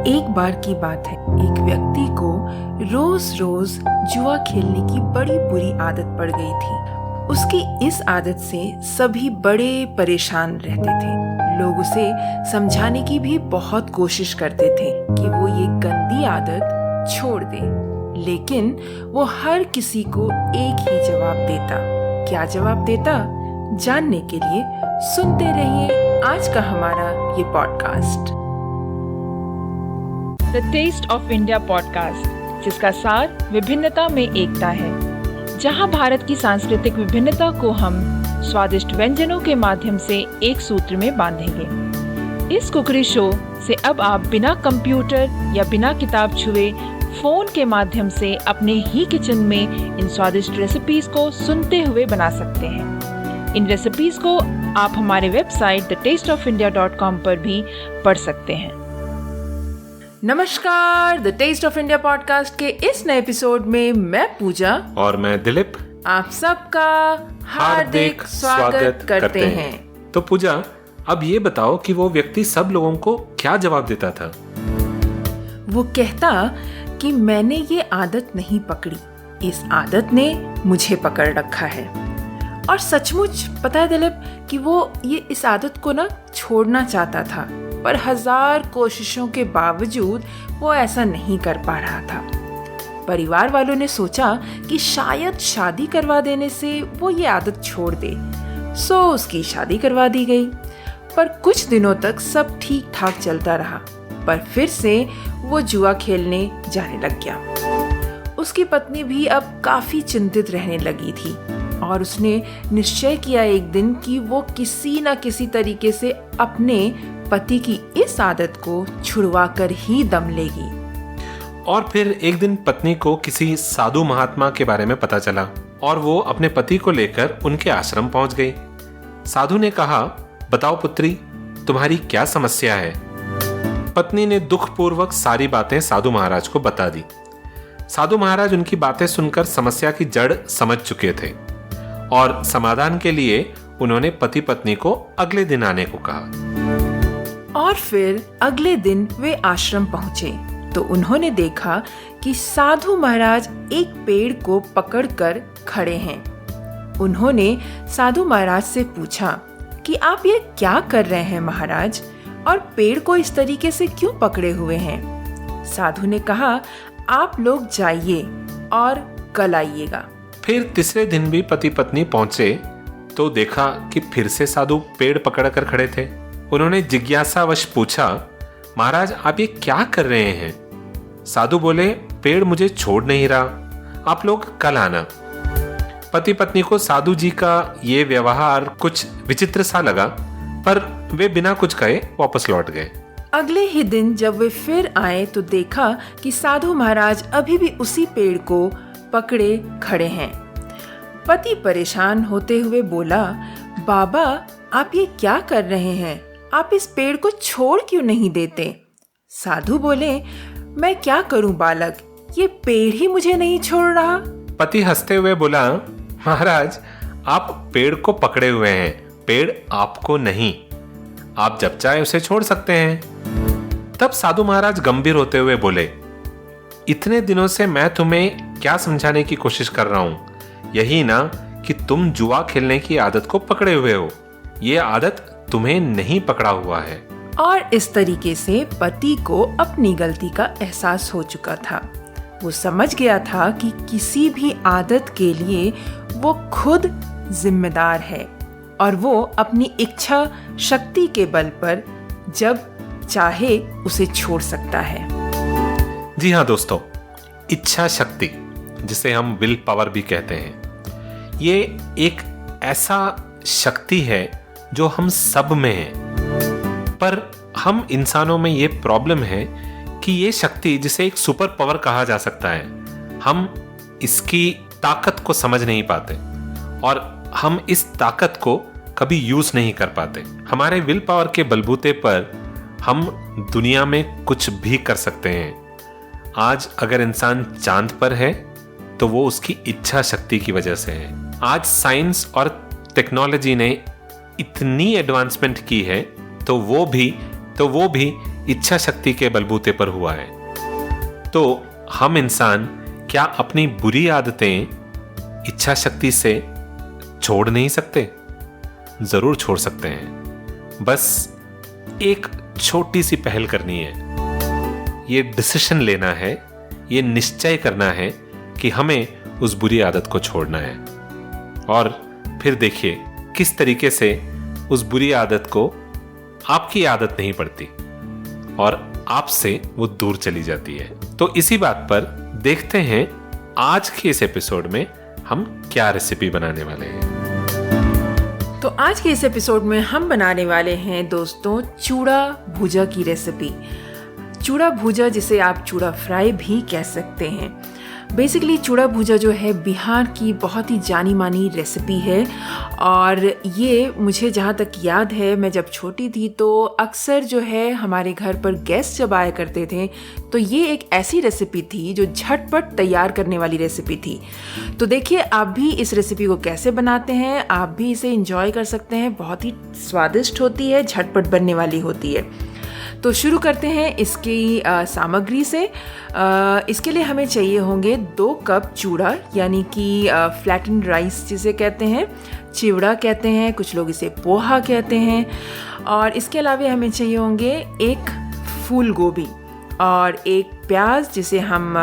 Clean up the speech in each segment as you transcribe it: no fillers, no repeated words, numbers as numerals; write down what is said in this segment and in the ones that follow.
एक बार की बात है, एक व्यक्ति को रोज रोज जुआ खेलने की बड़ी बुरी आदत पड़ गई थी। उसकी इस आदत से सभी बड़े परेशान रहते थे। लोग उसे समझाने की भी बहुत कोशिश करते थे कि वो ये गंदी आदत छोड़ दे, लेकिन वो हर किसी को एक ही जवाब देता। क्या जवाब देता? जानने के लिए सुनते रहिए आज का हमारा ये podcast, the taste of India podcast, जिसका सार विभिन्नता में एकता है, जहां भारत की सांस्कृतिक विभिन्नता को हम स्वादिष्ट व्यंजनों के माध्यम से एक सूत्र में बांधेंगे। इस कुकरी शो से अब आप बिना कंप्यूटर या बिना किताब छुए फोन के माध्यम से अपने ही किचन में इन स्वादिष्ट रेसिपीज को सुनते हुए बना सकते हैं। इन रेसिपीज को आप हमारे वेबसाइट thetasteofindia.com पर भी पढ़ सकते हैं। नमस्कार, the taste of India podcast के इस नए एपिसोड में मैं पूजा और मैं दिलीप आप सबका हार्दिक स्वागत करते हैं। तो पूजा, अब ये बताओ कि वो व्यक्ति सब लोगों को क्या जवाब देता था? वो कहता कि मैंने ये आदत नहीं पकड़ी, इस आदत ने मुझे पकड़ रखा है। और सचमुच पता है दिलीप कि वो ये इस आदत को ना छोड़ना चाहता था, पर 1000 कोशिशों के बावजूद वो ऐसा नहीं कर पा रहा था। परिवार वालों ने सोचा कि शायद शादी करवा देने से वो ये आदत छोड़ दे, सो उसकी शादी करवा दी गई। पर कुछ दिनों तक सब ठीक ठाक चलता रहा, पर फिर से वो जुआ खेलने जाने लग गया। उसकी पत्नी भी अब काफी चिंतित रहने लगी थी और उसने निश्चय किया एक दिन कि वो किसी न किसी तरीके से अपने पति की इस आदत को छुड़वा कर ही दम लेगी। और फिर एक दिन पत्नी को किसी साधु महात्मा के बारे में पता चला और वो अपने पति को लेकर उनके आश्रम पहुंच गई। साधु ने कहा, बताओ पुत्री, तुम्हारी क्या समस्या है? पत्नी ने दुखपूर्वक सारी बातें साधु महाराज को बता दी। साधु महाराज उनकी बातें सुनकर समस्या की जड़ समझ चुके थे और समाधान के लिए उन्होंने पति पत्नी को अगले दिन आने को कहा। और फिर अगले दिन वे आश्रम पहुंचे तो उन्होंने देखा कि साधु महाराज एक पेड़ को पकड़कर खड़े हैं। उन्होंने साधु महाराज से पूछा कि आप ये क्या कर रहे हैं महाराज, और पेड़ को इस तरीके से क्यों पकड़े हुए हैं? साधु ने कहा, आप लोग जाइए और कल आइएगा। फिर तीसरे दिन भी पति पत्नी पहुंचे तो देखा कि फिर से साधु पेड़ पकड़कर खड़े थे। उन्होंने जिज्ञासावश पूछा, महाराज आप ये क्या कर रहे हैं? साधु बोले, पेड़ मुझे छोड़ नहीं रहा, आप लोग कल आना। पति पत्नी को साधु जी का ये व्यवहार कुछ विचित्र सा लगा, पर वे बिना कुछ कहे वापस लौट गए। अगले ही दिन जब वे फिर आए तो देखा कि साधु महाराज अभी भी उसी पेड़ को पकड़े खड़े हैं। पति परेशान होते हुए बोला, बाबा आप ये क्या कर रहे हैं? आप इस पेड़ को छोड़ क्यों नहीं देते? साधु बोले, मैं क्या करूं बालक, ये पेड़ ही मुझे नहीं छोड़ रहा। पति हंसते हुए बोला, महाराज आप पेड़ को पकड़े हुए हैं, पेड़ आपको नहीं, आप जब चाहे उसे छोड़ सकते हैं। तब साधु महाराज गंभीर होते हुए बोले, इतने दिनों से मैं तुम्हें क्या समझाने की कोशिश कर रहा हूं, यही ना कि तुम जुआ खेलने की आदत को पकड़े हुए हो, ये आदत तुम्हें नहीं पकड़ा हुआ है। और इस तरीके से पति को अपनी गलती का एहसास हो चुका था। वो समझ गया था कि किसी भी आदत के लिए वो खुद जिम्मेदार है और वो अपनी इच्छा शक्ति के बल पर जब चाहे उसे छोड़ सकता है। जी हाँ दोस्तों, इच्छा शक्ति, जिसे हम विल पावर भी कहते हैं, ये एक ऐसा शक्ति है जो हम सब में है। पर हम इंसानों में ये प्रॉब्लम है कि ये शक्ति, जिसे एक सुपर पावर कहा जा सकता है, हम इसकी ताकत को समझ नहीं पाते और हम इस ताकत को कभी यूज नहीं कर पाते। हमारे विल पावर के बलबूते पर हम दुनिया में कुछ भी कर सकते हैं। आज अगर इंसान चांद पर है तो वो उसकी इच्छा शक्ति की वजह से है। आज साइंस और टेक्नोलॉजी ने इतनी एडवांसमेंट की है तो वो भी इच्छा शक्ति के बलबूते पर हुआ है। तो हम इंसान क्या अपनी बुरी आदतें इच्छा शक्ति से छोड़ नहीं सकते? जरूर छोड़ सकते हैं, बस एक छोटी सी पहल करनी है। ये डिसीजन लेना है, ये निश्चय करना है कि हमें उस बुरी आदत को छोड़ना है, और फिर देखिए किस तरीके से उस बुरी आदत को आपकी आदत नहीं पड़ती और आपसे वो दूर चली जाती है। तो इसी बात पर देखते हैं आज के इस एपिसोड में हम क्या रेसिपी बनाने वाले हैं। तो आज के इस एपिसोड में हम बनाने वाले हैं दोस्तों चूड़ा भुजा की रेसिपी। चूड़ा भुजा, जिसे आप चूड़ा फ्राई भी कह सकते हैं। बेसिकली चूड़ा भुजा जो है बिहार की बहुत ही जानी मानी रेसिपी है, और ये मुझे जहाँ तक याद है, मैं जब छोटी थी तो अक्सर जो है हमारे घर पर गेस्ट जब आया करते थे तो ये एक ऐसी रेसिपी थी जो झटपट तैयार करने वाली रेसिपी थी। तो देखिए आप भी इस रेसिपी को कैसे बनाते हैं, आप भी इसे एंजॉय कर सकते हैं। बहुत ही स्वादिष्ट होती है, झटपट बनने वाली होती है। तो शुरू करते हैं इसकी सामग्री से। इसके लिए हमें चाहिए होंगे 2 कप चूड़ा, यानी कि फ्लैटेंड राइस जिसे कहते हैं, चिवड़ा कहते हैं, कुछ लोग इसे पोहा कहते हैं। और इसके अलावा हमें चाहिए होंगे 1 फूल गोभी और 1 प्याज, जिसे हम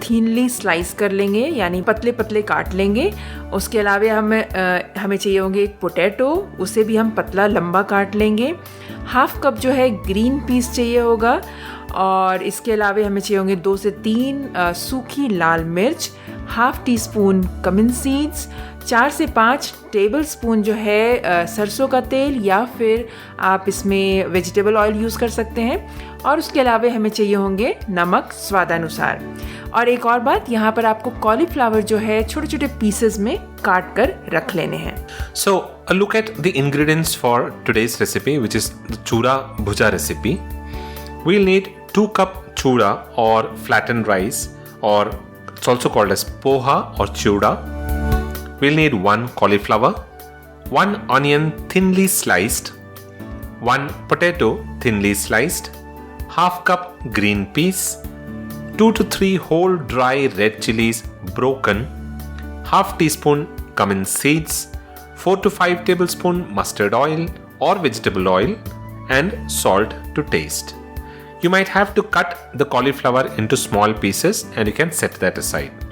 थिनली स्लाइस कर लेंगे, यानी पतले पतले काट लेंगे। उसके अलावा हमें चाहिए होंगे 1 पोटैटो, उसे भी हम पतला लंबा काट लेंगे। 1/2 कप जो है ग्रीन पीस चाहिए होगा, और इसके अलावा हमें चाहिए होंगे 2 से 3 सूखी लाल मिर्च, 1/2 टीस्पून कमिन सीड्स, 4 से 5 टेबल स्पून जो है सरसों का तेल, या फिर आप इसमें वेजिटेबल ऑयल यूज़ कर सकते हैं। और उसके अलावा हमें चाहिए होंगे नमक स्वादानुसार। और एक और बात, यहाँ पर आपको कॉलीफ्लावर जो है छोटे छोटे पीसेस में काट कर रख लेने हैं। So look at the ingredients for today's recipe, which is the chura bhuja recipe. We'll need 2 cup chura or flattened rice, or it's also called as poha or chura. We'll need 1 cauliflower, 1 onion thinly sliced, 1 potato thinly sliced, 1/2 cup green peas, 2 to 3 whole dry red chilies broken, 1/2 teaspoon cumin seeds, 4 to 5 tablespoon mustard oil or vegetable oil, and salt to taste. You might have to cut the cauliflower into small pieces, and you can set that aside.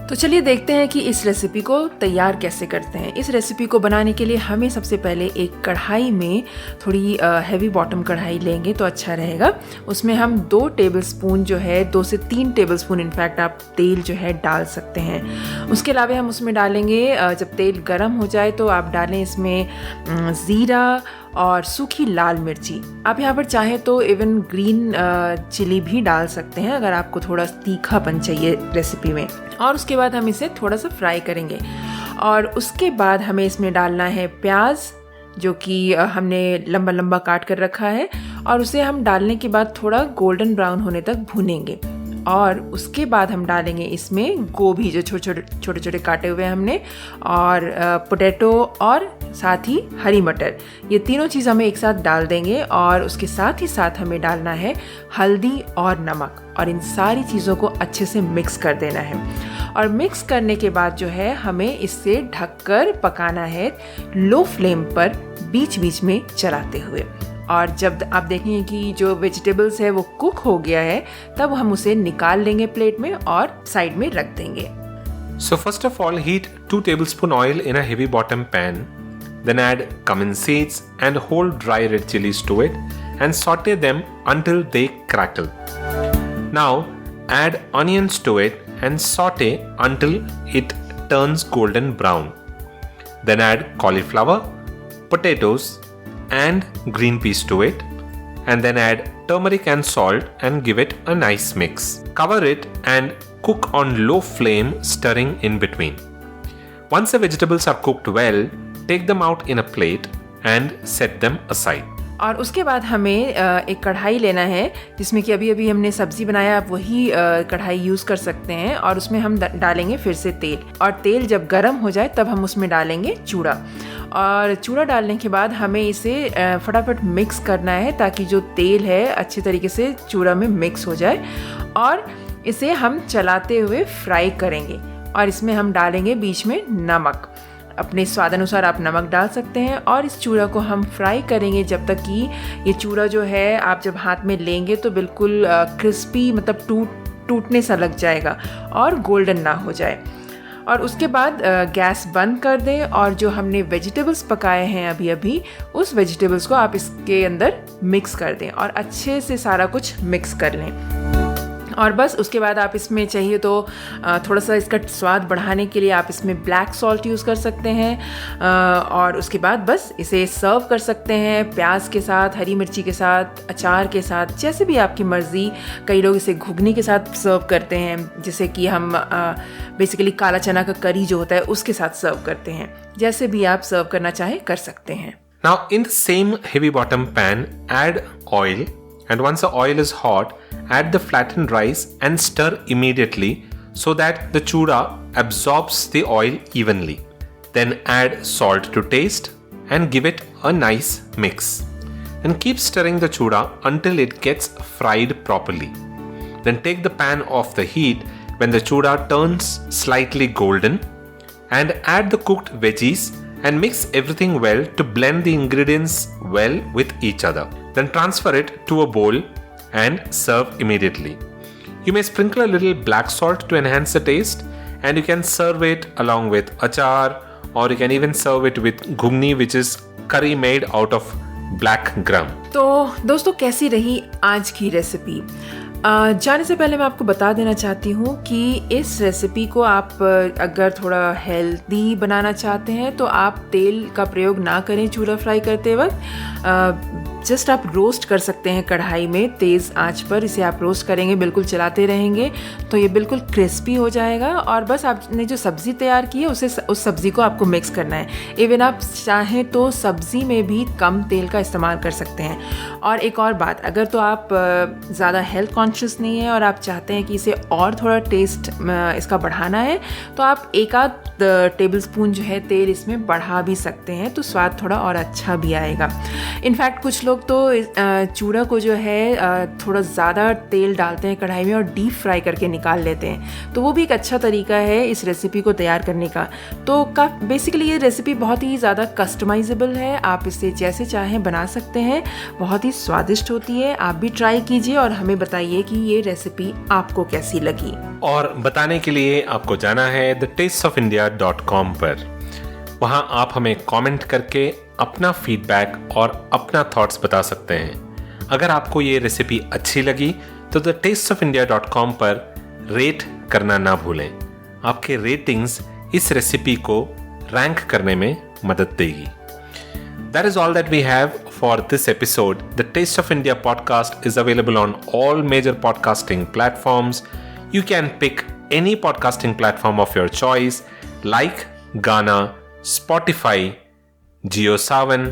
तो चलिए देखते हैं कि इस recipe को तैयार कैसे करते हैं। इस रेसिपी को बनाने के लिए हमें सबसे पहले एक कढ़ाई में, थोड़ी हैवी बॉटम कढ़ाई लेंगे तो अच्छा रहेगा। उसमें हम 2 टेबलस्पून जो है, 2 से 3 टेबलस्पून इनफैक्ट आप तेल जो है डाल सकते हैं। उसके अलावा हम उसमें डालेंगे, जब तेल गर्म हो जाए तो आप डालें इसमें ज़ीरा और सूखी लाल मिर्ची। आप यहाँ पर चाहें तो इवन ग्रीन चिली भी डाल सकते हैं अगर आपको थोड़ा तीखापन चाहिए रेसिपी में। और उसके बाद हम इसे थोड़ा सा फ्राई करेंगे। और उसके बाद हमें इसमें डालना है प्याज, जो कि हमने लंबा लंबा काट कर रखा है, और उसे हम डालने के बाद थोड़ा गोल्डन ब्राउन होने तक भूनेंगे। और उसके बाद हम डालेंगे इसमें गोभी, जो छोटे छोटे काटे हुए हमने, और पोटैटो, और साथ ही हरी मटर। ये तीनों चीज़ हमें एक साथ डाल देंगे। और उसके साथ ही साथ हमें डालना है हल्दी और नमक, और इन सारी चीज़ों को अच्छे से मिक्स कर देना है। और मिक्स करने के बाद जो है हमें इससे ढककर पकाना है लो फ्लेम पर, बीच बीच में चलाते हुए। और जब आप देखेंगे कि जो वेजिटेबल्स है वो कुक हो गया है, तब हम उसे निकाल लेंगे प्लेट में और साइड में रख देंगे। So first of all, heat 2 tablespoon oil in a heavy bottom pan. Then add cumin seeds and whole dry red chilies to it and saute them until they crackle. Now add onions to it and saute until it turns golden brown. Then add cauliflower, potatoes and green peas to it, and then add turmeric and salt and give it a nice mix. Cover it and cook on low flame, stirring in between. Once the vegetables are cooked well, take them out in a plate and set them aside. और उसके बाद हमें एक कढ़ाई लेना है, जिसमें कि अभी अभी हमने सब्ज़ी बनाया, आप वही कढ़ाई यूज़ कर सकते हैं। और उसमें हम डालेंगे फिर से तेल, और तेल जब गर्म हो जाए तब हम उसमें डालेंगे चूड़ा। और चूड़ा डालने के बाद हमें इसे फटाफट मिक्स करना है ताकि जो तेल है अच्छे तरीके से चूड़ा में मिक्स हो जाए, और इसे हम चलाते हुए फ्राई करेंगे। और इसमें हम डालेंगे बीच में नमक, अपने स्वाद अनुसार आप नमक डाल सकते हैं। और इस चूड़ा को हम फ्राई करेंगे जब तक कि ये चूड़ा जो है आप जब हाथ में लेंगे तो बिल्कुल क्रिस्पी, मतलब टूटने सा लग जाएगा और गोल्डन ना हो जाए। और उसके बाद गैस बंद कर दें, और जो हमने वेजिटेबल्स पकाए हैं अभी अभी, उस वेजिटेबल्स को आप इसके अंदर मिक्स कर दें और अच्छे से सारा कुछ मिक्स कर लें। और बस उसके बाद आप इसमें चाहिए तो थोड़ा सा इसका स्वाद बढ़ाने के लिए आप इसमें ब्लैक सॉल्ट यूज़ कर सकते हैं। और उसके बाद बस इसे सर्व कर सकते हैं प्याज के साथ, हरी मिर्ची के साथ, अचार के साथ, जैसे भी आपकी मर्ज़ी। कई लोग इसे घुगनी के साथ सर्व करते हैं, जैसे कि हम बेसिकली काला चना का करी जो होता है उसके साथ सर्व करते हैं। जैसे भी आप सर्व करना चाहें कर सकते हैं। Now in the same heavy bottom pan, add oil, and once the oil is hot, add the flattened rice and stir immediately so that the chura absorbs the oil evenly. Then add salt to taste and give it a nice mix. And keep stirring the chura until it gets fried properly. Then take the pan off the heat when the chura turns slightly golden, and add the cooked veggies and mix everything well to blend the ingredients well with each other. Then transfer it to a bowl and serve immediately. You may sprinkle a little black salt to enhance the taste, and you can serve it along with achar, or you can even serve it with ghugni, which is curry made out of black gram. तो दोस्तों, कैसी रही आज की recipe? जाने से पहले मैं आपको बता देना चाहती हूँ कि इस रेसिपी को आप अगर थोड़ा हेल्दी बनाना चाहते हैं तो आप तेल का प्रयोग ना करें चूड़ा फ्राई करते वक्त। जस्ट आप रोस्ट कर सकते हैं कढ़ाई में तेज़ आंच पर। इसे आप रोस्ट करेंगे, बिल्कुल चलाते रहेंगे तो ये बिल्कुल क्रिस्पी हो जाएगा। और बस आपने जो सब्ज़ी तैयार की है उस सब्ज़ी को आपको मिक्स करना है। इवन आप चाहें तो सब्ज़ी में भी कम तेल का इस्तेमाल कर सकते हैं। और एक और बात, अगर तो आप ज़्यादा हेल्थ कॉन्शियस नहीं है और आप चाहते हैं कि इसे और थोड़ा टेस्ट इसका बढ़ाना है, तो आप एक आध टेबल स्पून जो है तेल इसमें बढ़ा भी सकते हैं, तो स्वाद थोड़ा और अच्छा भी आएगा। इनफैक्ट कुछ लोग तो चूड़ा को जो है थोड़ा ज़्यादा तेल डालते हैं कढ़ाई में और डीप फ्राई करके निकाल लेते हैं, तो वो भी एक अच्छा तरीका है इस रेसिपी को तैयार करने का। तो बेसिकली ये रेसिपी बहुत ही ज़्यादा कस्टमाइजेबल है, आप इसे जैसे चाहें बना सकते हैं, बहुत ही स्वादिष्ट होती है। आप भी ट्राई कीजिए और हमें बताइए कि ये रेसिपी आपको कैसी लगी। और बताने के लिए आपको जाना है thetasteofindia.com पर। वहां आप हमें कमेंट करके अपना फीडबैक और अपना थॉट्स बता सकते हैं। अगर आपको ये रेसिपी अच्छी लगी तो thetasteofindia.com पर रेट करना ना भूलें। आपके रेटिंग्स इस रेसिपी को रैंक करने में मदद देगी। That is all that we have for this episode. The Taste of India podcast is available on all major podcasting platforms. You can pick any podcasting platform of your choice like Gaana, Spotify, JioSaavn,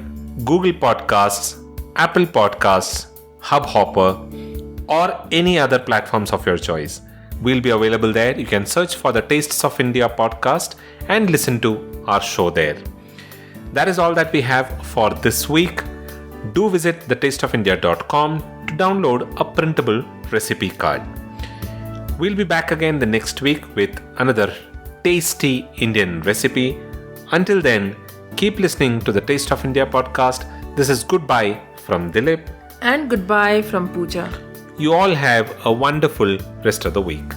Google Podcasts, Apple Podcasts, Hubhopper, or any other platforms of your choice. We'll be available there. You can search for the Tastes of India podcast and listen to our show there. That is all that we have for this week. Do visit thetasteofindia.com to download a printable recipe card. We'll be back again the next week with another tasty Indian recipe. Until then, keep listening to the Taste of India podcast. This is goodbye from Dilip. And goodbye from Pooja. You all have a wonderful rest of the week.